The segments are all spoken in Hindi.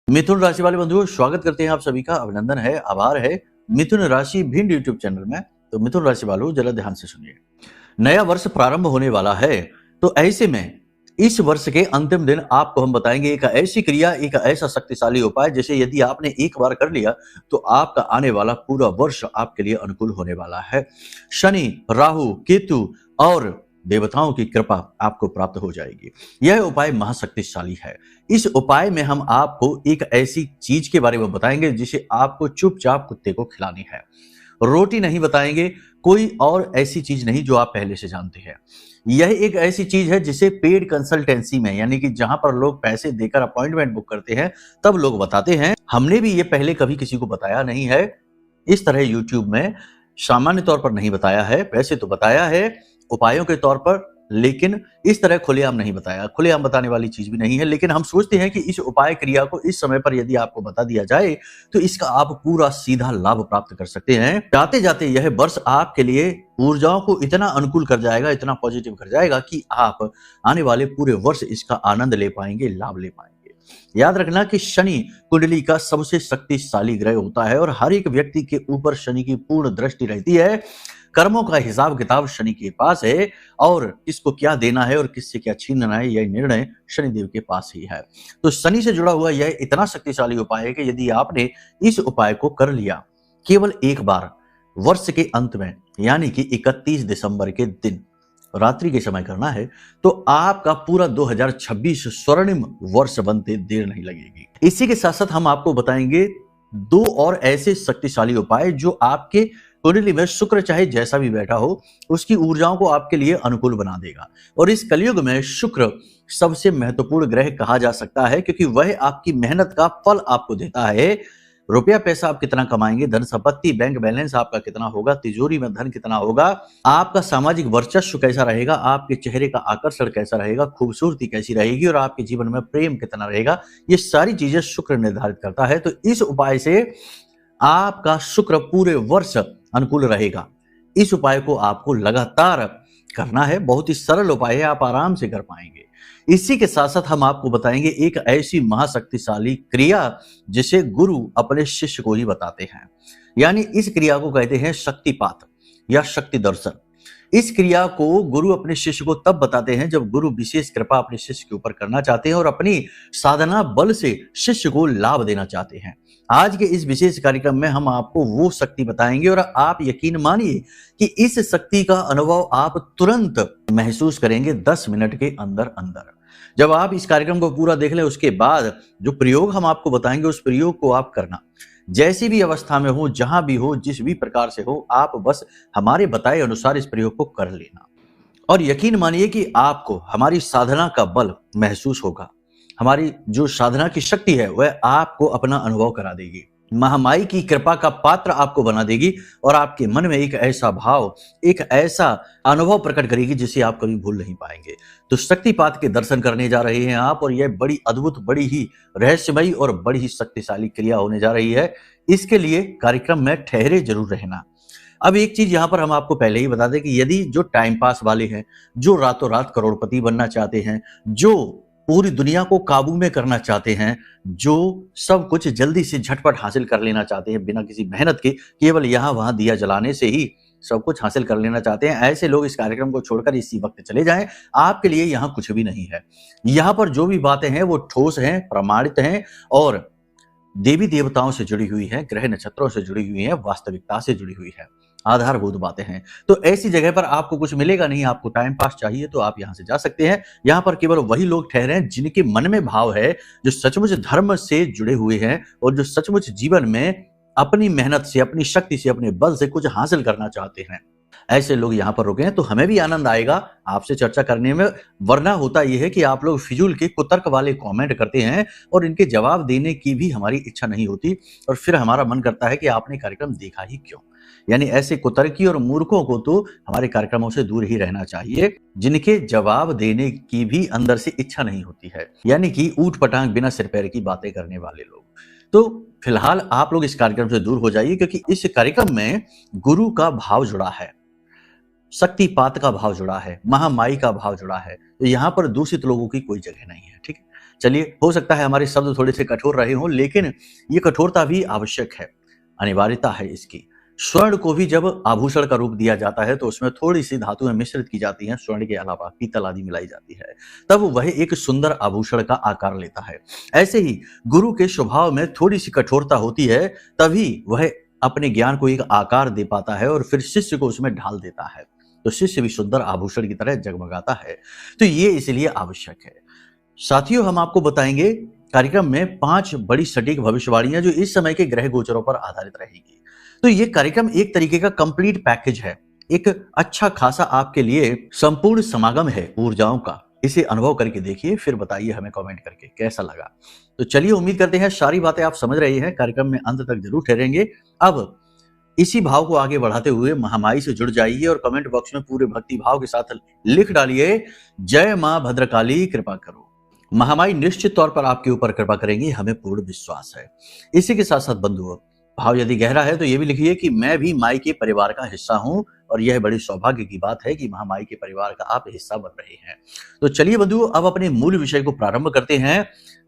मिथुन राशि वाले बंधुओं, स्वागत करते हैं आप सभी का। अभिनंदन है, आभार है। मिथुन राशि भिंड यूट्यूब चैनल में। तो मिथुन राशि वालों, जरा ध्यान से सुनिए। नया वर्ष प्रारंभ होने वाला है, तो ऐसे में इस वर्ष के अंतिम दिन आपको हम बताएंगे एक ऐसी क्रिया, एक ऐसा शक्तिशाली उपाय जिसे यदि आपने एक बार कर लिया तो आपका आने वाला पूरा वर्ष आपके लिए अनुकूल होने वाला है। शनि, राहु, केतु और देवताओं की कृपा आपको प्राप्त हो जाएगी। यह उपाय महाशक्तिशाली है। इस उपाय में हम आपको एक ऐसी चीज के बारे में बताएंगे जिसे आपको चुपचाप कुत्ते को खिलानी है। रोटी नहीं बताएंगे, कोई और ऐसी चीज नहीं जो आप पहले से जानते हैं। यह एक ऐसी चीज है जिसे पेड कंसल्टेंसी में, यानी कि जहां पर लोग पैसे देकर अपॉइंटमेंट बुक करते हैं, तब लोग बताते हैं। हमने भी ये पहले कभी किसी को बताया नहीं है इस तरह यूट्यूब में, सामान्य तौर पर नहीं बताया है। वैसे तो बताया है उपायों के तौर पर, लेकिन इस तरह खुलेआम नहीं बताया। खुलेआम बताने वाली चीज भी नहीं है, लेकिन हम सोचते हैं कि इस उपाय क्रिया को इस समय पर यदि आपको बता दिया जाए तो इसका आप पूरा सीधा लाभ प्राप्त कर सकते हैं। जाते जाते यह वर्ष आपके लिए ऊर्जाओं को इतना अनुकूल कर जाएगा, इतना पॉजिटिव कर जाएगा कि आप आने वाले पूरे वर्ष इसका आनंद ले पाएंगे, लाभ ले पाएंगे। याद रखना कि शनि कुंडली का सबसे शक्तिशाली ग्रह होता है और हर एक व्यक्ति के ऊपर शनि की पूर्ण दृष्टि रहती है। कर्मों का हिसाब किताब शनि के पास है और किसको क्या देना है और किससे क्या छीनना है, यह निर्णय शनिदेव के पास ही है। तो शनि से जुड़ा हुआ यह इतना शक्तिशाली उपाय है कि यदि आपने इस उपाय को कर लिया केवल एक बार वर्ष के अंत में, यानी कि 31 दिसंबर के दिन रात्रि के समय करना है, तो आपका पूरा 2026 स्वर्णिम वर्ष बनते देर नहीं लगेगी। इसी के साथ साथ हम आपको बताएंगे दो और ऐसे शक्तिशाली उपाय जो आपके कुंडली में शुक्र चाहे जैसा भी बैठा हो उसकी ऊर्जाओं को आपके लिए अनुकूल बना देगा। और इस कलयुग में शुक्र सबसे महत्वपूर्ण ग्रह कहा जा सकता है, क्योंकि वह आपकी मेहनत का फल आपको देता है। रुपया पैसा आप कितना कमाएंगे, धन संपत्ति, बैंक बैलेंस आपका कितना होगा, तिजोरी में धन कितना होगा, आपका सामाजिक वर्चस्व कैसा रहेगा, आपके चेहरे का आकर्षण कैसा रहेगा, खूबसूरती कैसी रहेगी और आपके जीवन में प्रेम कितना रहेगा, ये सारी चीजें शुक्र निर्धारित करता है। तो इस उपाय से आपका शुक्र पूरे वर्ष अनुकूल रहेगा। इस उपाय को आपको लगातार करना है। बहुत ही सरल उपाय है, आप आराम से कर पाएंगे। इसी के साथ साथ हम आपको बताएंगे एक ऐसी महाशक्तिशाली क्रिया जिसे गुरु अपने शिष्य को ही बताते हैं, यानी इस क्रिया को कहते हैं शक्तिपात या शक्ति दर्शन। इस क्रिया को गुरु अपने शिष्य को तब बताते हैं जब गुरु विशेष कृपा अपने शिष्य के ऊपर करना चाहते हैं और अपनी साधना बल से शिष्य को लाभ देना चाहते हैं। आज के इस विशेष कार्यक्रम में हम आपको वो शक्ति बताएंगे और आप यकीन मानिए कि इस शक्ति का अनुभव आप तुरंत महसूस करेंगे 10 मिनट के अंदर अंदर। जब आप इस कार्यक्रम को पूरा देख लें, उसके बाद जो प्रयोग हम आपको बताएंगे उस प्रयोग को आप करना। जैसी भी अवस्था में हो, जहां भी हो, जिस भी प्रकार से हो, आप बस हमारे बताए अनुसार इस प्रयोग को कर लेना। और यकीन मानिए कि आपको हमारी साधना का बल महसूस होगा। हमारी जो साधना की शक्ति है वह आपको अपना अनुभव करा देगी, महामाई की कृपा का पात्र आपको बना देगी और आपके मन में एक ऐसा भाव, एक ऐसा अनुभव प्रकट करेगी जिसे आप कभी भूल नहीं पाएंगे। तो शक्तिपात के दर्शन करने जा रहे हैं आप, और यह बड़ी अद्भुत, बड़ी ही रहस्यमयी और बड़ी ही शक्तिशाली क्रिया होने जा रही है। इसके लिए कार्यक्रम में ठहरे जरूर रहना। अब एक चीज यहां पर हम आपको पहले ही बता दें कि यदि जो टाइम पास वाले हैं, जो रातों रात करोड़पति बनना चाहते हैं, जो पूरी दुनिया को काबू में करना चाहते हैं, जो सब कुछ जल्दी से झटपट हासिल कर लेना चाहते हैं बिना किसी मेहनत के, केवल यहां वहां दिया जलाने से ही सब कुछ हासिल कर लेना चाहते हैं, ऐसे लोग इस कार्यक्रम को छोड़कर इसी वक्त चले जाएं। आपके लिए यहां कुछ भी नहीं है। यहां पर जो भी बातें हैं वो ठोस हैं, प्रमाणित हैं और देवी देवताओं से जुड़ी हुई है, ग्रह नक्षत्रों से जुड़ी हुई है, वास्तविकता से जुड़ी हुई है, आधारभूत बातें हैं। तो ऐसी जगह पर आपको कुछ मिलेगा नहीं। आपको टाइम पास चाहिए तो आप यहां से जा सकते हैं। यहां पर केवल वही लोग ठहरे हैं जिनके मन में भाव है, जो सचमुच धर्म से जुड़े हुए हैं और जो सचमुच जीवन में अपनी मेहनत से, अपनी शक्ति से, अपने बल से कुछ हासिल करना चाहते हैं। ऐसे लोग यहाँ पर रुके हैं, तो हमें भी आनंद आएगा आपसे चर्चा करने में। वरना होता यह है कि आप लोग फिजूल के कुतर्क वाले कमेंट करते हैं और इनके जवाब देने की भी हमारी इच्छा नहीं होती, और फिर हमारा मन करता है कि आपने कार्यक्रम देखा ही क्यों। यानी ऐसे कुतर्की और मूर्खों को तो हमारे कार्यक्रमों से दूर ही रहना चाहिए, जिनके जवाब देने की भी अंदर से इच्छा नहीं होती है, यानी कि ऊट पटांग बिना सिर पैर की बातें करने वाले लोग। तो फिलहाल आप लोग इस कार्यक्रम से दूर हो जाइए, क्योंकि इस कार्यक्रम में गुरु का भाव जुड़ा है, शक्तिपात का भाव जुड़ा है, महामाई का भाव जुड़ा है। तो यहाँ पर दूषित लोगों की कोई जगह नहीं है, ठीक है। चलिए, हो सकता है हमारे शब्द थोड़े से कठोर रहे हों, लेकिन ये कठोरता भी आवश्यक है, अनिवार्यता है इसकी। स्वर्ण को भी जब आभूषण का रूप दिया जाता है तो उसमें थोड़ी-सी धातुएँ मिश्रित की जाती हैं, स्वर्ण के अलावा पीतल आदि मिलाई जाती है। तब वह एक सुंदर आभूषण का आकार लेता है। ऐसे ही गुरु के स्वभाव में थोड़ी-सी कठोरता होती है, तभी वह अपने ज्ञान को एक आकार दे पाता है और फिर शिष्य को उसमें ढाल देता है। तो शिष्य भी सुंदर आभूषण की तरह जगमगाता है। तो ये इसलिए आवश्यक है। साथियों, हम आपको बताएंगे कार्यक्रम में 5 बड़ी सटीक भविष्यवाणियां जो इस समय के ग्रह गोचरों पर आधारित रहेगी। तो ये कार्यक्रम एक तरीके का कंप्लीट पैकेज है, एक अच्छा खासा आपके लिए संपूर्ण समागम है ऊर्जाओं का। इसे अनुभव करके देखिए, फिर बताइए हमें कमेंट करके कैसा लगा। तो चलिए, उम्मीद करते हैं सारी बातें आप समझ रहे हैं, कार्यक्रम में अंत तक जरूर ठहरेंगे। अब इसी भाव को आगे बढ़ाते हुए महामाई से जुड़ जाइए और कमेंट बॉक्स में पूरे भक्ति भाव के साथ लिख डालिए, जय मां भद्रकाली कृपा करो। महामाई निश्चित तौर पर आपके ऊपर कृपा करेंगी, हमें पूर्ण विश्वास है। इसी के साथ साथ बंधुओं, भाव यदि गहरा है तो ये भी लिखिए कि मैं भी माई के परिवार का हिस्सा हूं और यह बड़ी सौभाग्य की बात है कि महामाई के परिवार का आप हिस्सा बन रहे हैं। तो चलिए बंधुओं, अब अपने मूल विषय को प्रारंभ करते हैं।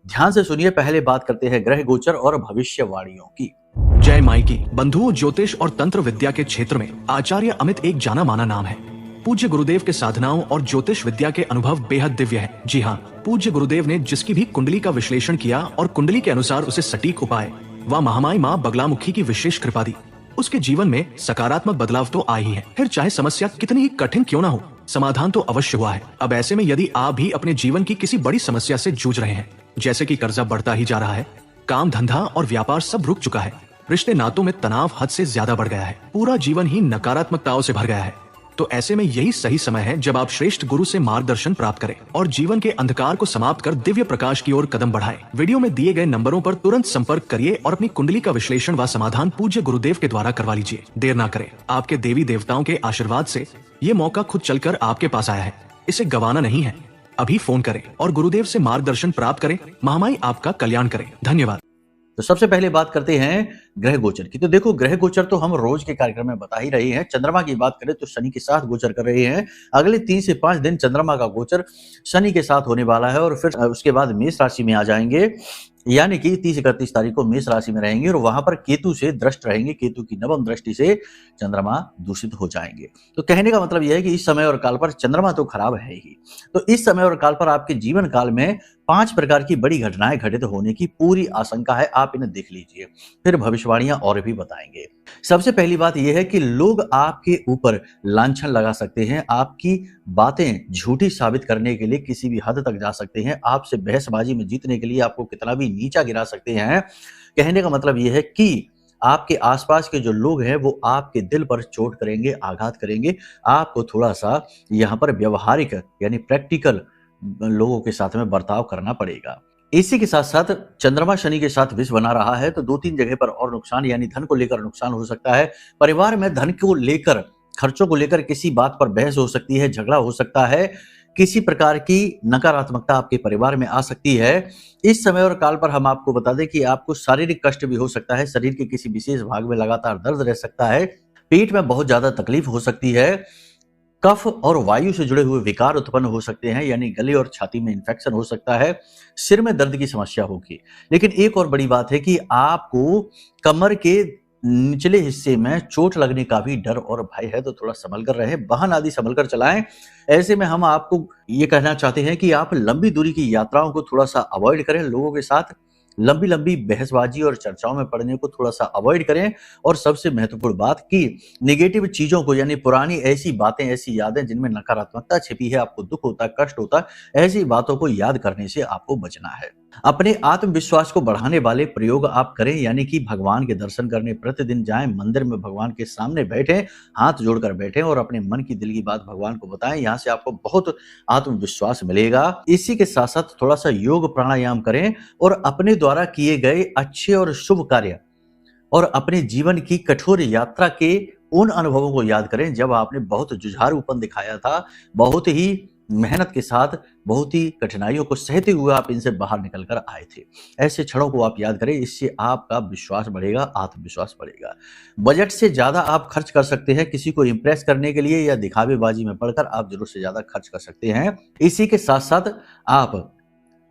ध्यान से सुनिए, पहले बात करते हैं ग्रह गोचर और भविष्यवाणियों की। जय माई की। बंधुओं, ज्योतिष और तंत्र विद्या के क्षेत्र में आचार्य अमित एक जाना माना नाम है। पूज्य गुरुदेव के साधनाओं और ज्योतिष विद्या के अनुभव बेहद दिव्य है। जी हाँ, पूज्य गुरुदेव ने जिसकी भी कुंडली का विश्लेषण किया और कुंडली के अनुसार उसे सटीक उपाय व महामाई माँ बगलामुखी की विशेष कृपा दी, उसके जीवन में सकारात्मक बदलाव तो आए ही है। फिर चाहे समस्या कितनी ही कठिन क्यों ना हो, समाधान तो अवश्य हुआ है। अब ऐसे में यदि आप भी अपने जीवन की किसी बड़ी समस्या से जूझ रहे हैं, जैसे कि कर्जा बढ़ता ही जा रहा है, काम धंधा और व्यापार सब रुक चुका है, रिश्ते नातों में तनाव हद से ज्यादा बढ़ गया है, पूरा जीवन ही नकारात्मकताओं से भर गया है, तो ऐसे में यही सही समय है जब आप श्रेष्ठ गुरु से मार्गदर्शन प्राप्त करें और जीवन के अंधकार को समाप्त कर दिव्य प्रकाश की ओर कदम बढ़ाएं। वीडियो में दिए गए नंबरों पर तुरंत संपर्क करिए और अपनी कुंडली का विश्लेषण व समाधान पूज्य गुरुदेव के द्वारा करवा लीजिए। देर ना करें, आपके देवी देवताओं के आशीर्वाद से ये मौका खुद चलकर आपके पास आया है, इसे गंवाना नहीं है। अभी फोन करें और गुरुदेव से मार्गदर्शन प्राप्त करें। महामाई आपका कल्याण करें। धन्यवाद। तो सबसे पहले बात करते हैं ग्रह गोचर की। तो देखो, ग्रह गोचर तो हम रोज के कार्यक्रम में बता ही रहे हैं। चंद्रमा की बात करें तो शनि के साथ गोचर कर रहे हैं। अगले 3 से 5 दिन चंद्रमा का गोचर शनि के साथ होने वाला है और फिर उसके बाद मेष राशि में आ जाएंगे, यानी कि 30-31 तारीख को मेष राशि में रहेंगे और वहां पर केतु से दृष्ट रहेंगे। केतु की नवम दृष्टि से चंद्रमा दूषित हो जाएंगे। तो कहने का मतलब यह है कि इस समय और काल पर चंद्रमा तो खराब है ही, तो इस समय और काल पर आपके जीवन काल में 5 प्रकार की बड़ी घटनाएं घटित होने की पूरी आशंका है। आप इन्हें देख लीजिए, फिर भविष्यवाणियां और भी बताएंगे। सबसे पहली बात यह है कि लोग आपके ऊपर लांछन लगा सकते हैं, आपकी बातें झूठी साबित करने के लिए किसी भी हद तक जा सकते हैं, आपसे बहसबाजी में जीतने के लिए आपको कितना भी नीचा गिरा सकते हैं। कहने का मतलब यह है कि आपके आसपास के जो लोग हैं वो आपके दिल पर चोट करेंगे, आघात करेंगे। आपको थोड़ा सा यहाँ पर व्यवहारिक यानी प्रैक्टिकल लोगों के साथ में बर्ताव करना पड़ेगा। इसी के साथ साथ चंद्रमा शनि के साथ विष बना रहा है तो 2-3 जगह पर और नुकसान, यानी धन को लेकर नुकसान हो सकता है। परिवार में धन को लेकर, खर्चों को लेकर किसी बात पर बहस हो सकती है, झगड़ा हो सकता है, किसी प्रकार की नकारात्मकता आपके परिवार में आ सकती है। इस समय और काल पर हम आपको बता दें कि आपको शारीरिक कष्ट भी हो सकता है, शरीर के किसी विशेष भाग में लगातार दर्द रह सकता है, पेट में बहुत ज्यादा तकलीफ हो सकती है, कफ और वायु से जुड़े हुए विकार उत्पन्न हो सकते हैं, यानी गले और छाती में इंफेक्शन हो सकता है, सिर में दर्द की समस्या होगी। लेकिन एक और बड़ी बात है कि आपको कमर के निचले हिस्से में चोट लगने का भी डर और भय है, तो थोड़ा संभल कर रहे, वाहन आदि संभल कर चलाएं। ऐसे में हम आपको ये कहना चाहते हैं कि आप लंबी दूरी की यात्राओं को थोड़ा सा अवॉइड करें, लोगों के साथ लंबी बहसबाजी और चर्चाओं में पड़ने को थोड़ा सा अवॉइड करें। और सबसे महत्वपूर्ण बात कि नेगेटिव चीजों को, यानी पुरानी ऐसी बातें, ऐसी यादें जिनमें नकारात्मकता छिपी है, आपको दुख होता है, कष्ट होता है, ऐसी बातों को याद करने से आपको बचना है। अपने आत्मविश्वास को बढ़ाने वाले प्रयोग आप करें, यानी कि भगवान के दर्शन करने प्रतिदिन जाएं, मंदिर में भगवान के सामने बैठें, हाथ जोड़कर बैठें और अपने मन की दिल की बात भगवान को बताएं। यहाँ से आपको बहुत आत्मविश्वास मिलेगा। इसी के साथ साथ थोड़ा सा योग प्राणायाम करें और अपने द्वारा किए गए अच्छे और शुभ कार्य और अपने जीवन की कठोर यात्रा के उन अनुभवों को याद करें जब आपने बहुत जुझारूपन दिखाया था, बहुत ही मेहनत के साथ, बहुत ही कठिनाइयों को सहते हुए आप इनसे बाहर निकल कर आए थे। ऐसे क्षणों को आप याद करें, इससे आपका विश्वास बढ़ेगा, आत्मविश्वास बढ़ेगा। बजट से ज्यादा आप खर्च कर सकते हैं, किसी को इंप्रेस करने के लिए या दिखावेबाजी में पड़कर आप जरूरत से ज्यादा खर्च कर सकते हैं। इसी के साथ साथ आप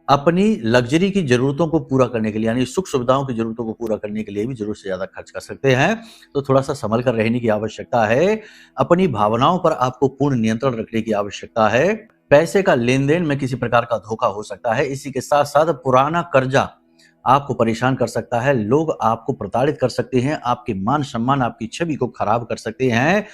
अपनी लग्जरी की ज़रूरतों को पूरा करने के लिए, यानी सुख सुविधाओं की ज़रूरतों को पूरा करने के लिए भी ज़रूरत से ज़्यादा खर्च कर सकते हैं। तो थोड़ा-सा सँभल कर रहने की आवश्यकता है। अपनी भावनाओं पर आपको पूर्ण नियंत्रण रखने की आवश्यकता है। पैसे का लेन-देन में किसी प्रकार का धोखा हो सकता है। इसी के साथ-साथ पुराना कर्जा आपको परेशान कर सकता है। लोग आपको प्रताड़ित कर सकते हैं, आपके मान-सम्मान, आपकी छवि को खराब कर सकते हैं।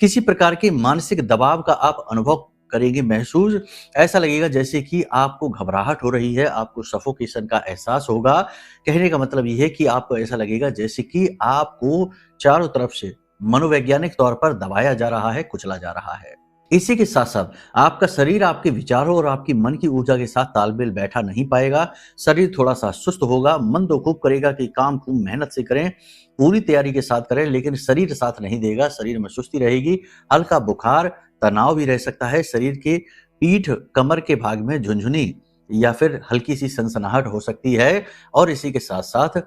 किसी प्रकार के मानसिक दबाव का आप अनुभव करेंगे महसूस। ऐसा लगेगा जैसे कि आपको घबराहट हो रही है, आपको सफोकेशन का एहसास होगा। कहने का मतलब ये है कि आपको ऐसा लगेगा जैसे कि आपको चारों तरफ से मनोवैज्ञानिक तौर पर दबाया जा रहा है, कुचला जा रहा है। इसी के साथ-साथ आपका शरीर आपके विचारों और आपकी मन की ऊर्जा के साथ तालमेल बैठा नहीं पाएगा। शरीर थोड़ा-सा सुस्त होगा, मन तो खूब करेगा कि काम खूब मेहनत से करें, पूरी तैयारी के साथ करें, लेकिन शरीर साथ नहीं देगा, शरीर में सुस्ती रहेगी, हल्का बुखार, तनाव भी रह सकता है, शरीर के पीठ, कमर के भाग में झुनझुनी या फिर हल्की-सी सनसनाहट हो सकती है और इसी के साथ-साथ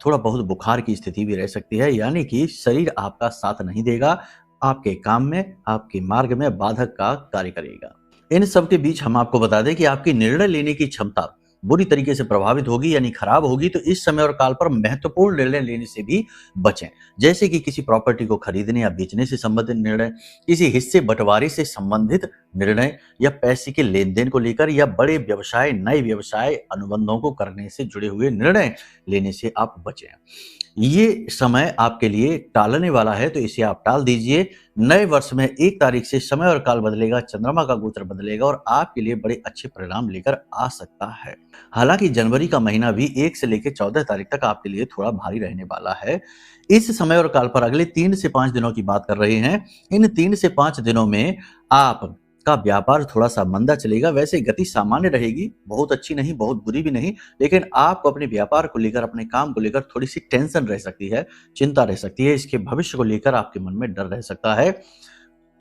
थोड़ा बहुत बुखार की स्थिति भी रह सकती है, यानी कि शरीर आपका साथ नहीं देगा, आपके काम में, आपके मार्ग में बाधक का कार्य करेगा। इन सब के बीच हम आपको बता दें कि आपकी निर्णय लेने की क्षमता बुरी तरीके से प्रभावित होगी यानी खराब होगी, तो इस समय और काल पर महत्वपूर्ण निर्णय लेने से भी बचें। जैसे कि किसी प्रॉपर्टी को खरीदने या बेचने से संबंधित निर्णय, किसी हिस्से बंटवारे से संबंधित निर्णय या पैसे के लेन-देन को लेकर या बड़े व्यवसाय, नए व्यवसाय अनुबंधों को करने से जुड़े हुए निर्णय लेने से आप बचें। ये समय आपके लिए टालने वाला है, तो इसे आप टाल दीजिए। नए वर्ष में 1 तारीख से समय और काल बदलेगा, चंद्रमा का गोचर बदलेगा और आपके लिए बड़े अच्छे परिणाम लेकर आ सकता है। हालाँकि जनवरी का महीना भी 1 से लेकर 14 तारीख तक आपके लिए थोड़ा भारी रहने वाला है। इस समय और काल पर अगले 3 से 5 दिनों की बात कर रहे हैं। इन 3 से 5 दिनों में आप का व्यापार थोड़ा-सा मंदा चलेगा, वैसे गति सामान्य रहेगी, बहुत अच्छी नहीं, बहुत बुरी भी नहीं, लेकिन आपको अपने व्यापार को लेकर, अपने काम को लेकर थोड़ी-सी टेंशन रह सकती है, चिंता रह सकती है, इसके भविष्य को लेकर आपके मन में डर रह सकता है।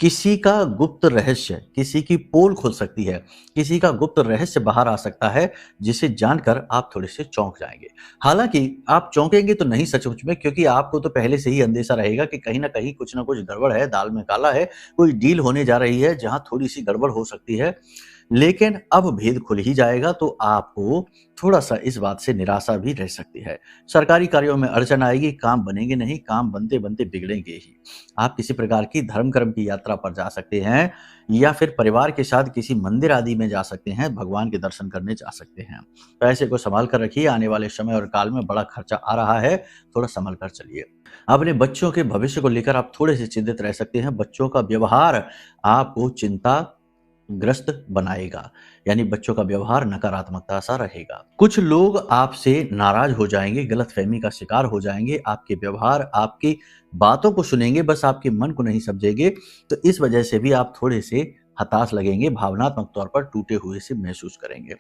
किसी का गुप्त रहस्य, किसी की पोल खुल सकती है, किसी का गुप्त रहस्य बाहर आ सकता है, जिसे जानकर आप थोड़े-से चौंक जाएँगे। हालाँकि आप चौंकेंगे तो नहीं सचमुच में, क्योंकि आपको तो पहले से ही अंदेशा रहेगा कि कहीं न कहीं कुछ न कुछ गड़बड़ है, दाल में काला है, कोई डील होने जा रही है जहाँ थोड़ी-सी गड़बड़ हो सकती है। लेकिन अब भेद खुल ही जाएगा, तो आपको थोड़ा-सा इस बात से निराशा भी रह सकती है। सरकारी कार्यों में अड़चन आएगी, काम बनेंगे नहीं, काम बनते-बनते बिगड़ेंगे ही। आप किसी प्रकार की धर्म-कर्म की यात्रा पर जा सकते हैं या फिर परिवार के साथ किसी मंदिर आदि में जा सकते हैं, भगवान के दर्शन करने जा सकते हैं। पैसे को सँभाल कर रखिए, आने वाले समय और काल में बड़ा खर्चा आ रहा है, थोड़ा सँभल कर चलिए। अपने बच्चों के भविष्य को लेकर आप थोड़े-से चिंतित रह सकते हैं, बच्चों का व्यवहार आपको चिंताग्रस्त बनाएगा, यानी बच्चों का व्यवहार नकारात्मकता सा रहेगा। कुछ लोग आपसे नाराज़ हो जाएँगे, गलतफ़हमी का शिकार हो जाएँगे, आपके व्यवहार, आपकी बातों को सुनेंगे, बस आपके मन को नहीं समझेंगे, तो इस वजह से भी आप थोड़े-से हताश लगेंगे, भावनात्मक तौर पर टूटे हुए से महसूस करेंगे।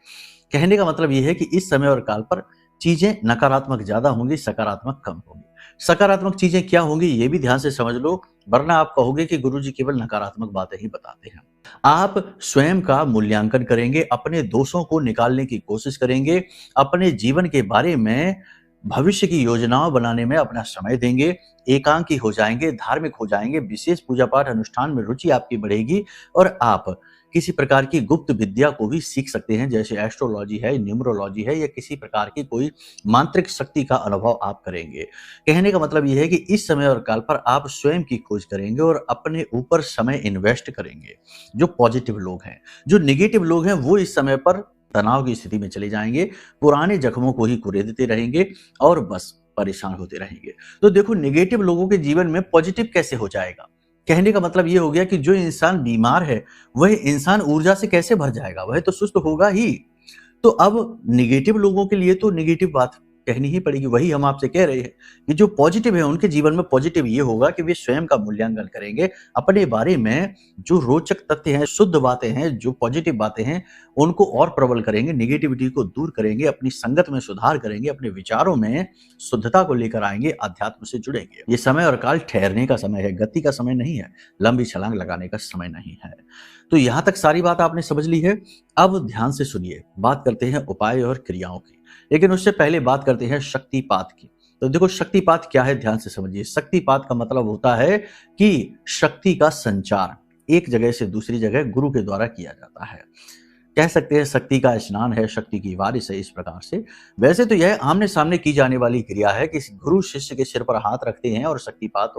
कहने का मतलब ये है कि इस समय और काल पर चीज़ें नकारात्मक ज़्यादा होंगी, सकारात्मक कम होंगी। सकारात्मक चीज़ें क्या होंगी ये भी ध्यान से समझ लो, वरना आप कहोगे कि गुरुजी केवल नकारात्मक बातें ही बताते हैं। आप स्वयं का मूल्यांकन करेंगे, अपने दोषों को निकालने की कोशिश करेंगे, अपने जीवन के बारे में भविष्य की योजनाओं बनाने में अपना समय देंगे, एकांकी हो जाएँगे, धार्मिक हो जाएँगे, विशेष पूजा-पाठ अनुष्ठान में रुचि आपकी बढ़ेगी और आप किसी प्रकार की गुप्त विद्या को भी सीख सकते हैं, जैसे एस्ट्रोलॉजी है, न्यूमरोलॉजी है या किसी प्रकार की कोई मांत्रिक शक्ति का अनुभव आप करेंगे। कहने का मतलब ये है कि इस समय और काल पर आप स्वयं की खोज करेंगे और अपने ऊपर समय इन्वेस्ट करेंगे। जो पॉजिटिव लोग हैं, जो नेगेटिव लोग हैं, वो इस समय पर तनाव की स्थिति में चले जाएँगे, पुराने जख्मों को ही कुरेदते रहेंगे और बस परेशान होते रहेंगे। तो देखो, नेगेटिव लोगों के जीवन में पॉजिटिव कैसे हो जाएगा? कहने का मतलब ये हो गया कि जो इंसान बीमार है, वह इंसान ऊर्जा से कैसे भर जाएगा? वह तो सुस्त होगा ही। तो अब नेगेटिव लोगों के लिए तो नेगेटिव बात कहनी ही पड़ेगी। वही हम आपसे कह रहे हैं कि जो पॉजिटिव है, उनके जीवन में पॉजिटिव ये होगा कि वे स्वयं का मूल्यांकन करेंगे, अपने बारे में जो रोचक तथ्य हैं, शुद्ध बातें हैं, जो पॉजिटिव बातें हैं, उनको और प्रबल करेंगे, नेगेटिविटी को दूर करेंगे, अपनी संगत में सुधार करेंगे, अपने विचारों में शुद्धता को लेकर आएँगे, अध्यात्म से जुड़ेंगे। ये समय और काल ठहरने का समय है, गति का समय नहीं है, लंबी छलांग लगाने का समय नहीं है। तो यहाँ तक सारी बात आपने समझ ली है। अब ध्यान से सुनिए, बात करते हैं उपाय और क्रियाओं की। लेकिन उससे पहले बात करते हैं शक्तिपात की। तो देखो, शक्तिपात क्या है, ध्यान से समझिए। शक्तिपात का मतलब होता है कि शक्ति का संचार एक जगह से दूसरी जगह गुरु के द्वारा किया जाता है। कह सकते हैं शक्ति का स्नान है, शक्ति की वारिस है, इस प्रकार से। वैसे तो यह आमने सामने की जाने वाली क्रिया है कि गुरु शिष्य के सिर पर हाथ रखते हैं और शक्तिपात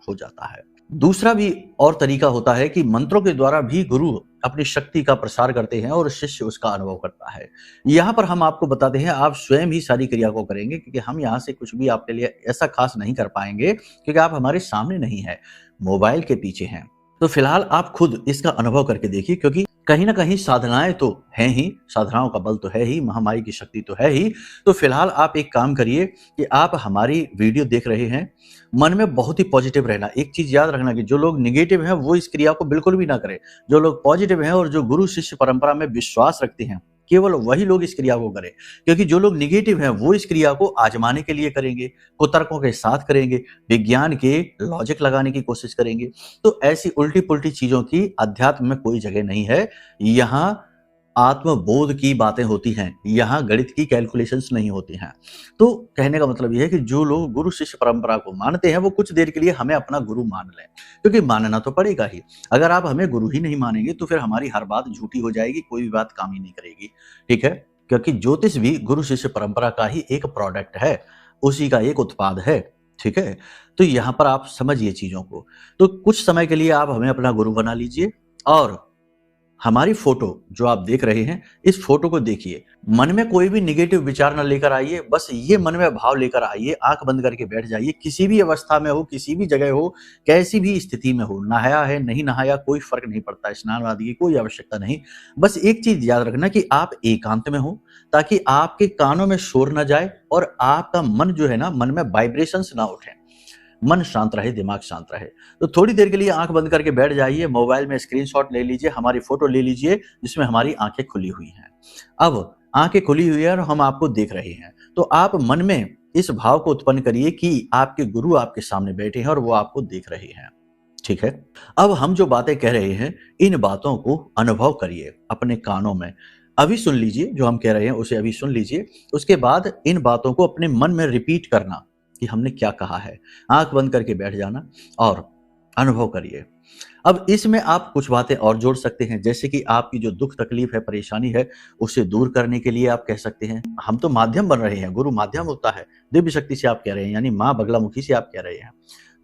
हो जाता है। दूसरा भी और तरीका होता है कि मंत्रों के द्वारा भी गुरु अपनी शक्ति का प्रसार करते हैं और शिष्य उसका अनुभव करता है। यहाँ पर हम आपको बताते हैं, आप स्वयं ही सारी क्रिया को करेंगे, क्योंकि हम यहाँ से कुछ भी आपके लिए ऐसा खास नहीं कर पाएंगे, क्योंकि आप हमारे सामने नहीं है, मोबाइल के पीछे हैं। तो फिलहाल आप खुद इसका अनुभव करके देखिए, क्योंकि कहीं ना कहीं साधनाएं तो हैं ही, साधनाओं का बल तो है ही, महामाई की शक्ति तो है ही। तो फिलहाल आप एक काम करिए कि आप हमारी वीडियो देख रहे हैं, मन में बहुत ही पॉजिटिव रहना। एक चीज याद रखना कि जो लोग निगेटिव हैं वो इस क्रिया को बिल्कुल भी ना करें। जो लोग पॉजिटिव हैं और जो गुरु शिष्य परंपरा में विश्वास रखते हैं, केवल वही लोग इस क्रिया को करें। क्योंकि जो लोग निगेटिव हैं वो इस क्रिया को आजमाने के लिए करेंगे, कुतर्कों के साथ करेंगे, विज्ञान के लॉजिक लगाने की कोशिश करेंगे। तो ऐसी उल्टी पुल्टी चीजों की अध्यात्म में कोई जगह नहीं है। यहाँ आत्मबोध की बातें होती हैं, यहाँ गणित की कैलकुलेशंस नहीं होती हैं। तो कहने का मतलब यह है कि जो लोग गुरु शिष्य परंपरा को मानते हैं वो कुछ देर के लिए हमें अपना गुरु मान लें, क्योंकि मानना तो पड़ेगा ही। अगर आप हमें गुरु ही नहीं मानेंगे तो फिर हमारी हर बात झूठी हो जाएगी, कोई भी बात काम ही नहीं करेगी। ठीक है, क्योंकि ज्योतिष भी गुरु शिष्य परंपरा का ही एक प्रोडक्ट है, उसी का एक उत्पाद है। ठीक है, तो यहाँ पर आप समझिए चीजों को। तो कुछ समय के लिए आप हमें अपना गुरु बना लीजिए और हमारी फोटो जो आप देख रहे हैं, इस फोटो को देखिए। मन में कोई भी निगेटिव विचार न लेकर आइए, बस ये मन में भाव लेकर आइए, आंख बंद करके बैठ जाइए। किसी भी अवस्था में हो, किसी भी जगह हो, कैसी भी स्थिति में हो, नहाया है नहीं नहाया कोई फर्क नहीं पड़ता, स्नान आदि की कोई आवश्यकता नहीं। बस एक चीज याद रखना कि आप एकांत में हो, ताकि आपके कानों में शोर न जाए और आपका मन जो है ना, मन में वाइब्रेशंस ना उठे, मन शांत रहे, दिमाग शांत रहे। तो थोड़ी देर के लिए आंख बंद करके बैठ जाइए, मोबाइल में स्क्रीनशॉट ले लीजिए, हमारी फोटो ले लीजिए जिसमें हमारी आंखें खुली हुई हैं। अब आंखें खुली हुई है और हम आपको देख रहे हैं, तो आप मन में इस भाव को उत्पन्न करिए कि आपके गुरु आपके सामने बैठे हैं और वो आपको देख रहे हैं। ठीक है, अब हम जो बातें कह रहे हैं, इन बातों को अनुभव करिए अपने कानों में। अभी सुन लीजिए, जो हम कह रहे हैं उसे अभी सुन लीजिए। उसके बाद इन बातों को अपने मन में रिपीट करना कि हमने क्या कहा है। आंख बंद करके बैठ जाना और अनुभव करिए। अब इसमें आप कुछ बातें और जोड़ सकते हैं, जैसे कि आपकी जो दुख तकलीफ है, परेशानी है, उसे दूर करने के लिए आप कह सकते हैं, हम तो माध्यम बन रहे हैं, गुरु माध्यम होता है, दिव्य शक्ति से आप कह रहे हैं, यानी माँ बगलामुखी से आप कह रहे हैं।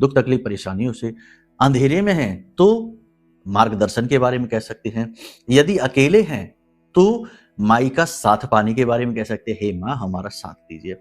दुख तकलीफ परेशानियों से, अंधेरे में हैं तो मार्गदर्शन के बारे में कह सकते हैं, यदि अकेले हैं तो माई का साथ पाने के बारे में कह सकते हैं, हे माँ हमारा साथ दीजिए।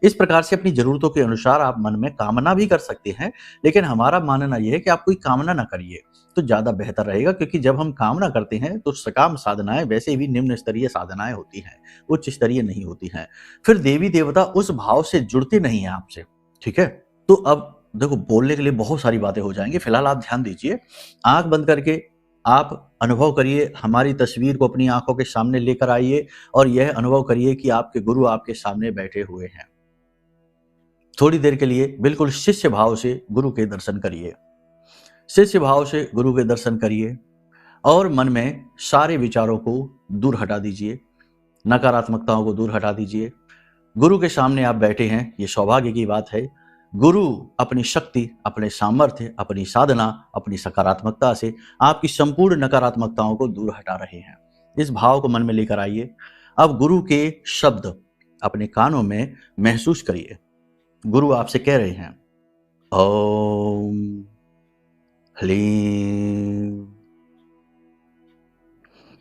इस प्रकार से अपनी जरूरतों के अनुसार आप मन में कामना भी कर सकते हैं, लेकिन हमारा मानना यह है कि आप कोई कामना ना करिए तो ज्यादा बेहतर रहेगा, क्योंकि जब हम कामना करते हैं तो सकाम साधनाएं वैसे भी निम्न स्तरीय साधनाएं होती हैं, उच्च स्तरीय नहीं होती हैं। फिर देवी देवता उस भाव से जुड़ते नहीं है आपसे। ठीक है, तो अब देखो बोलने के लिए बहुत सारी बातें हो जाएंगी, फिलहाल आप ध्यान दीजिए। आंख बंद करके आप अनुभव करिए, हमारी तस्वीर को अपनी आंखों के सामने लेकर आइए और यह अनुभव करिए कि आपके गुरु आपके सामने बैठे हुए हैं। थोड़ी देर के लिए बिल्कुल शिष्य भाव से गुरु के दर्शन करिए, शिष्य भाव से गुरु के दर्शन करिए और मन में सारे विचारों को दूर हटा दीजिए, नकारात्मकताओं को दूर हटा दीजिए। गुरु के सामने आप बैठे हैं, ये सौभाग्य की बात है। गुरु अपनी शक्ति, अपने सामर्थ्य, अपनी साधना, अपनी सकारात्मकता से आपकी संपूर्ण नकारात्मकताओं को दूर हटा रहे हैं। इस भाव को मन में लेकर आइए। अब गुरु के शब्द अपने कानों में महसूस करिए। गुरु आपसे कह रहे हैं, ओम ह्लीं।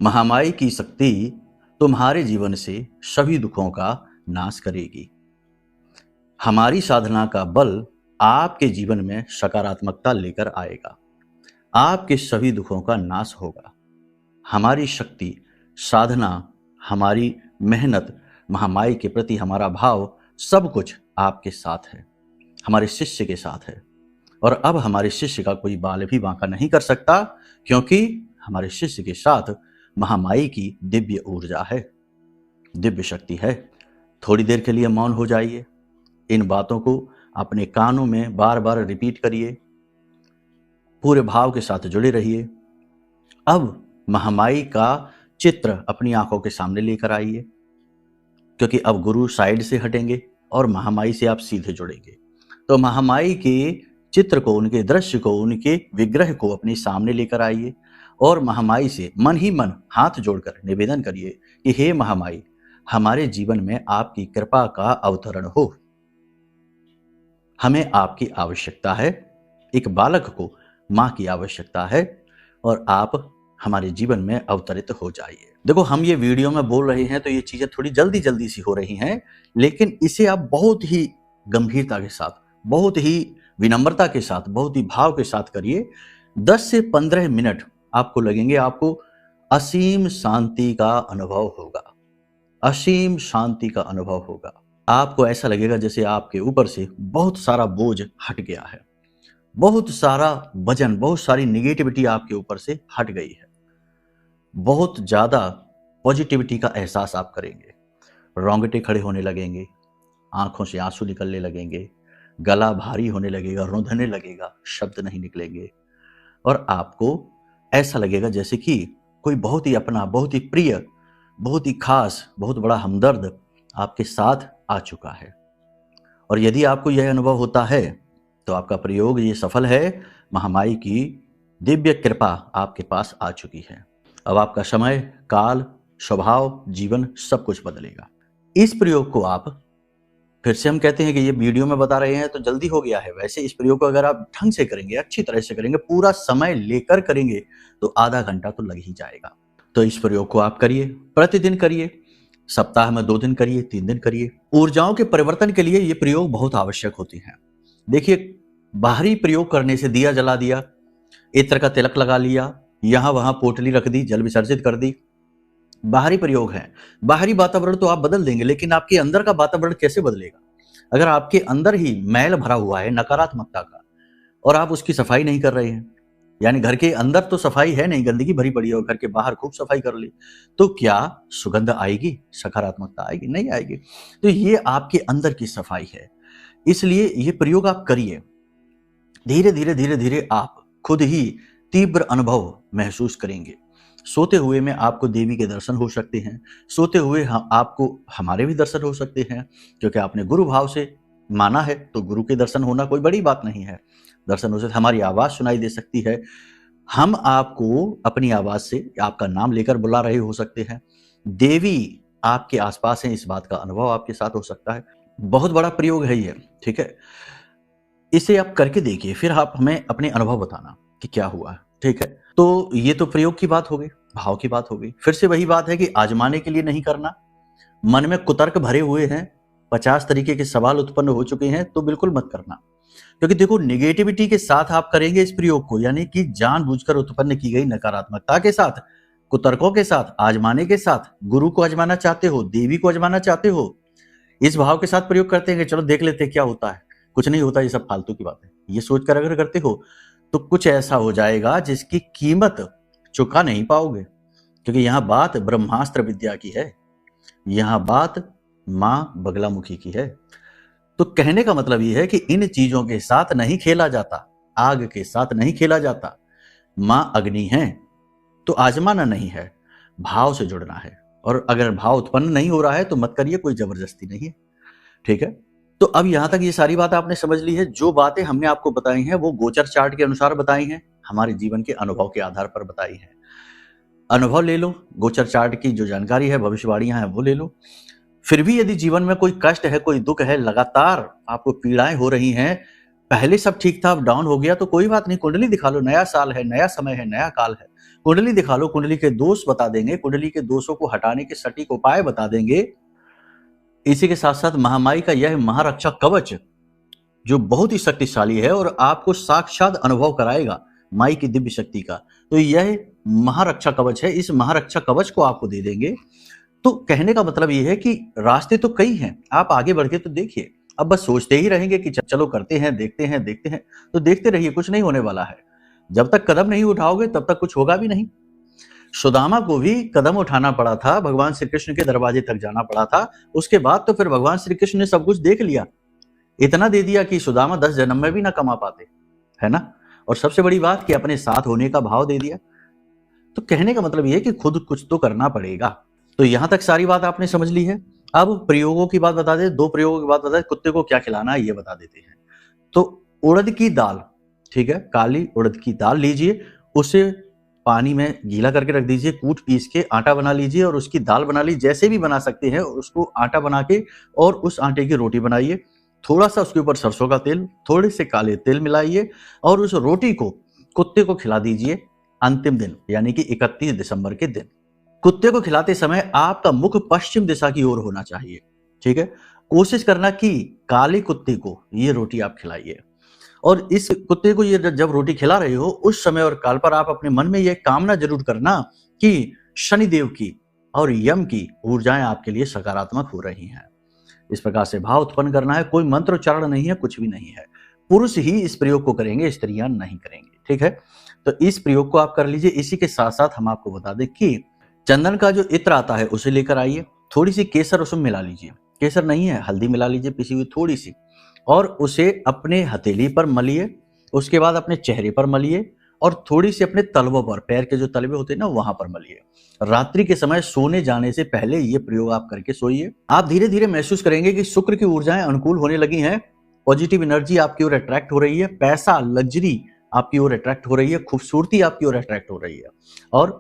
महामाई की शक्ति तुम्हारे जीवन से सभी दुखों का नाश करेगी। हमारी साधना का बल आपके जीवन में सकारात्मकता लेकर आएगा, आपके सभी दुखों का नाश होगा। हमारी शक्ति, साधना, हमारी मेहनत, महामाई के प्रति हमारा भाव, सब कुछ आपके साथ है, हमारे शिष्य के साथ है। और अब हमारे शिष्य का कोई बाल भी बांका नहीं कर सकता, क्योंकि हमारे शिष्य के साथ महामाई की दिव्य ऊर्जा है, दिव्य शक्ति है। थोड़ी देर के लिए मौन हो जाइए, इन बातों को अपने कानों में बार बार रिपीट करिए, पूरे भाव के साथ जुड़े रहिए। अब महामाई का चित्र अपनी आंखों के सामने लेकर आइए, क्योंकि अब गुरु साइड से हटेंगे और महामाई से आप सीधे जुड़ेंगे। तो महामाई के चित्र को, उनके दृश्य को, उनके विग्रह को अपने सामने लेकर आइए और महामाई से मन ही मन हाथ जोड़कर निवेदन करिए कि हे महामाई, हमारे जीवन में आपकी कृपा का अवतरण हो। हमें आपकी आवश्यकता है, एक बालक को माँ की आवश्यकता है, और आप हमारे जीवन में अवतरित हो जाइए। देखो, हम ये वीडियो में बोल रहे हैं तो ये चीजें थोड़ी जल्दी जल्दी सी हो रही हैं, लेकिन इसे आप बहुत ही गंभीरता के साथ, बहुत ही विनम्रता के साथ, बहुत ही भाव के साथ करिए। 10 से 15 मिनट आपको लगेंगे, आपको असीम शांति का अनुभव होगा, असीम शांति का अनुभव होगा। आपको ऐसा लगेगा जैसे आपके ऊपर से बहुत सारा बोझ हट गया है, बहुत सारा वजन, बहुत सारी निगेटिविटी आपके ऊपर से हट गई है। बहुत ज्यादा पॉजिटिविटी का एहसास आप करेंगे, रोंगटे खड़े होने लगेंगे, आंखों से आंसू निकलने लगेंगे, गला भारी होने लगेगा, रुंधने लगेगा, शब्द नहीं निकलेंगे, और आपको ऐसा लगेगा जैसे कि कोई बहुत ही अपना, बहुत ही प्रिय, बहुत ही खास, बहुत बड़ा हमदर्द आपके साथ आ चुका है। और यदि आपको यह अनुभव होता है तो आपका प्रयोग ये सफल है, महामाई की दिव्य कृपा आपके पास आ चुकी है। अब आपका समय, काल, स्वभाव, जीवन सब कुछ बदलेगा। इस प्रयोग को आप, फिर से हम कहते हैं कि ये वीडियो में बता रहे हैं तो जल्दी हो गया है, वैसे इस प्रयोग को अगर आप ढंग से करेंगे, अच्छी तरह से करेंगे, पूरा समय लेकर करेंगे तो आधा घंटा तो लग ही जाएगा। तो इस प्रयोग को आप करिए, प्रतिदिन करिए, सप्ताह में 2 दिन करिए, 3 दिन करिए। ऊर्जाओं के परिवर्तन के लिए ये प्रयोग बहुत आवश्यक होती हैं। देखिए, बाहरी प्रयोग करने से दिया जला दिया, इत्र का तिलक लगा लिया, यहां वहां पोटली रख दी, जल विसर्जित कर दी, बाहरी प्रयोग है। बाहरी वातावरण तो आप बदल देंगे, लेकिन आपके अंदर का वातावरण कैसे बदलेगा? अगर आपके अंदर ही मैल भरा हुआ है नकारात्मकता का, और आप उसकी सफाई नहीं कर रहे हैं, यानी घर के अंदर तो सफाई है नहीं, गंदगी भरी पड़ी है, और घर के बाहर खूब सफाई कर ली, तो क्या सुगंध आएगी, सकारात्मकता आएगी? नहीं आएगी। तो ये आपके अंदर की सफाई है। इसलिए ये प्रयोग आप करिए, धीरे धीरे धीरे धीरे आप खुद ही तीव्र अनुभव महसूस करेंगे। सोते हुए में आपको देवी के दर्शन हो सकते हैं, सोते हुए आपको हमारे भी दर्शन हो सकते हैं, क्योंकि आपने गुरु भाव से माना है तो गुरु के दर्शन होना कोई बड़ी बात नहीं है। दर्शन हो सकते, हमारी आवाज सुनाई दे सकती है, हम आपको अपनी आवाज से आपका नाम लेकर बुला रहे हो सकते हैं, देवी आपके आसपास है, इस बात का अनुभव आपके साथ हो सकता है। बहुत बड़ा प्रयोग है ये, ठीक है। इसे आप करके देखिए, फिर आप हमें अपने अनुभव बताना कि क्या हुआ, ठीक है। तो ये तो प्रयोग की बात हो गई, भाव की बात हो गई। फिर से वही बात है कि आजमाने के लिए नहीं करना। मन में कुतर्क भरे हुए हैं, 50 तरीके के सवाल उत्पन्न हो चुके हैं, तो बिल्कुल मत करना। क्योंकि देखो, निगेटिविटी के साथ आप करेंगे इस प्रयोग को, यानी कि जानबूझकर उत्पन्न की गई नकारात्मकता के साथ, कुतर्कों के साथ, आजमाने के साथ, गुरु को आजमाना चाहते हो, देवी को आजमाना चाहते हो, इस भाव के साथ प्रयोग करते हैं कि चलो देख लेते हैं क्या होता है। कुछ नहीं होता, ये सब फालतू की बात है। ये सोचकर अगर करते हो तो कुछ ऐसा हो जाएगा जिसकी कीमत चुका नहीं पाओगे, क्योंकि यहां बात ब्रह्मास्त्र विद्या की है, यहां बात मां बगलामुखी की है। तो कहने का मतलब यह है कि इन चीजों के साथ नहीं खेला जाता, आग के साथ नहीं खेला जाता। मां अग्नि है तो आजमाना नहीं है, भाव से जुड़ना है। और अगर भाव उत्पन्न नहीं हो रहा है तो मत करिए, कोई जबरदस्ती नहीं है, ठीक है। तो अब यहां तक ये सारी बात आपने समझ ली है। जो बातें हमने आपको बताई हैं वो गोचर चार्ट के अनुसार बताई हैं, हमारे जीवन के अनुभव के आधार पर बताई हैं। अनुभव ले लो, गोचर चार्ट की जो जानकारी है, भविष्यवाणियां हैं, वो ले लो। फिर भी यदि जीवन में कोई कष्ट है, कोई दुख है, लगातार आपको पीड़ाएं हो रही हैं, पहले सब ठीक था, अब डाउन हो गया, तो कोई बात नहीं, कुंडली दिखा लो। नया साल है, नया समय है, नया काल है, कुंडली दिखा लो। कुंडली के दोष बता देंगे, कुंडली के दोषों को हटाने के सटीक उपाय बता देंगे। इसी के साथ साथ महामाई का यह महारक्षा कवच जो बहुत ही शक्तिशाली है और आपको साक्षात अनुभव कराएगा माई की दिव्य शक्ति का, तो यह महारक्षा कवच है। इस महारक्षा कवच को आपको दे देंगे। तो कहने का मतलब यह है कि रास्ते तो कई हैं, आप आगे बढ़ के तो देखिए। अब बस सोचते ही रहेंगे कि चलो करते हैं, देखते हैं, देखते हैं, तो देखते रहिए, कुछ नहीं होने वाला है। जब तक कदम नहीं उठाओगे तब तक कुछ होगा भी नहीं। सुदामा को भी कदम उठाना पड़ा था, भगवान श्री कृष्ण के दरवाजे तक जाना पड़ा था। उसके बाद तो फिर भगवान श्री कृष्ण ने सब कुछ देख लिया, इतना दे दिया कि सुदामा 10 जन्म में भी ना कमा पाते, है ना। और सबसे बड़ी बात कि अपने साथ होने का भाव दे दिया। तो कहने का मतलब यह है कि खुद कुछ तो करना पड़ेगा। तो यहां तक सारी बात आपने समझ ली है। अब प्रयोगों की बात बता दे, 2 प्रयोगों की बात बता दे। कुत्ते को क्या खिलाना है ये बता देते हैं। तो उड़द की दाल, ठीक है, काली उड़द की दाल लीजिए, उसे पानी में गीला करके रख दीजिए, कूट पीस के आटा बना लीजिए और उसकी दाल बना लीजिए, जैसे भी बना सकते हैं उसको आटा बना के और उस आटे की रोटी बनाइए। थोड़ा सा उसके ऊपर सरसों का तेल, थोड़े से काले तिल मिलाइए और उस रोटी को कुत्ते को खिला दीजिए अंतिम दिन, यानी कि 31 दिसंबर के दिन। कुत्ते को खिलाते समय आपका मुख पश्चिम दिशा की ओर होना चाहिए, ठीक है। कोशिश करना कि काले कुत्ते को ये रोटी आप खिलाइए और इस कुत्ते को ये जब रोटी खिला रहे हो उस समय और काल पर आप अपने मन में ये कामना जरूर करना कि शनिदेव की और यम की ऊर्जाएं आपके लिए सकारात्मक हो रही हैं। इस प्रकार से भाव उत्पन्न करना है, कोई मंत्रोच्चारण नहीं है, कुछ भी नहीं है। पुरुष ही इस प्रयोग को करेंगे, स्त्रियां नहीं करेंगी, ठीक है। तो इस प्रयोग को आप कर लीजिए। इसी के साथ साथ हम आपको बता दें कि चंदन का जो इत्र आता है उसे लेकर आइए, थोड़ी सी केसर उसमें मिला लीजिए, केसर नहीं है हल्दी मिला लीजिए पिसी हुई थोड़ी सी, और उसे अपने हथेली पर मलिए, उसके बाद अपने चेहरे पर मलिए और थोड़ी सी अपने तलवों पर, पैर के जो तलवे होते हैं ना वहां पर मलिए। रात्रि के समय सोने जाने से पहले ये प्रयोग आप करके सोइए। आप धीरे धीरे महसूस करेंगे कि शुक्र की ऊर्जाएं अनुकूल होने लगी हैं, पॉजिटिव एनर्जी आपकी ओर अट्रैक्ट हो रही है, पैसा लग्जरी आपकी ओर अट्रैक्ट हो रही है, खूबसूरती आपकी ओर अट्रैक्ट हो रही है और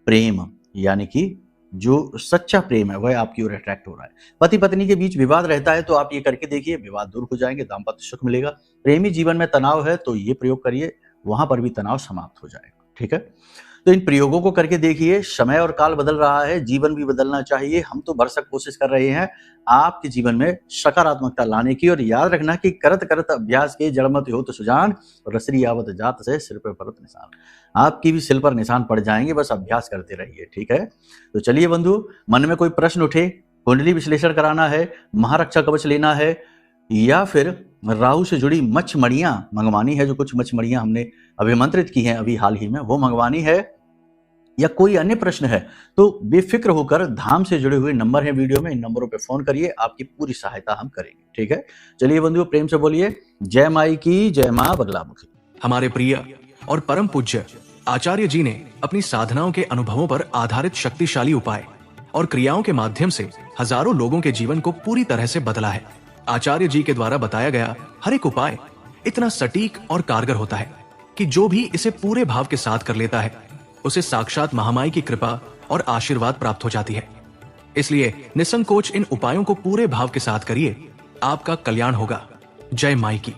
प्रेम यानी कि जो सच्चा प्रेम है वह आपकी ओर अट्रैक्ट हो रहा है। पति पत्नी के बीच विवाद रहता है तो आप ये करके देखिए, विवाद दूर हो जाएंगे, दाम्पत्य सुख मिलेगा। प्रेमी जीवन में तनाव है तो ये प्रयोग करिए, वहां पर भी तनाव समाप्त हो जाएगा, ठीक है। तो इन प्रयोगों को करके देखिए। समय और काल बदल रहा है, जीवन भी बदलना चाहिए। हम तो भरसक कोशिश कर रहे हैं आपके जीवन में सकारात्मकता लाने की। और याद रखना कि करत करत अभ्यास के जड़मत हो तो सुजान, रसरी आवत जात से सिर पर परत निशान। आपकी भी सिर पर निशान पड़ जाएंगे, बस अभ्यास करते रहिए, ठीक है। तो चलिए बंधु, मन में कोई प्रश्न उठे, कुंडली विश्लेषण कराना है, महारक्षा कवच लेना है या फिर राहु से जुड़ी मछमड़ियां मंगवानी है, जो कुछ मछमड़ियां हमने अभिमंत्रित की हैं अभी हाल ही में, वो मंगवानी है, या कोई अन्य प्रश्न है तो बेफिक्र होकर धाम से जुड़े हुए नंबर है वीडियो में, इन नंबरों पे फोन करिए, आपकी पूरी सहायता हम करेंगे, ठीक है। चलिए बंधुओं, प्रेम से बोलिए जय माई की, जय मां बगलामुखी। हमारे प्रिय और परम पूज्य आचार्य जी ने अपनी साधनाओं के अनुभवों पर आधारित शक्तिशाली उपाय और क्रियाओं के माध्यम से हजारों लोगों के जीवन को पूरी तरह से बदला है। आचार्य जी के द्वारा बताया गया हर एक उपाय इतना सटीक और कारगर होता है कि जो भी इसे पूरे भाव के साथ कर लेता है उसे साक्षात महामाई की कृपा और आशीर्वाद प्राप्त हो जाती है। इसलिए निसंकोच इन उपायों को पूरे भाव के साथ करिए, आपका कल्याण होगा। जय माई की।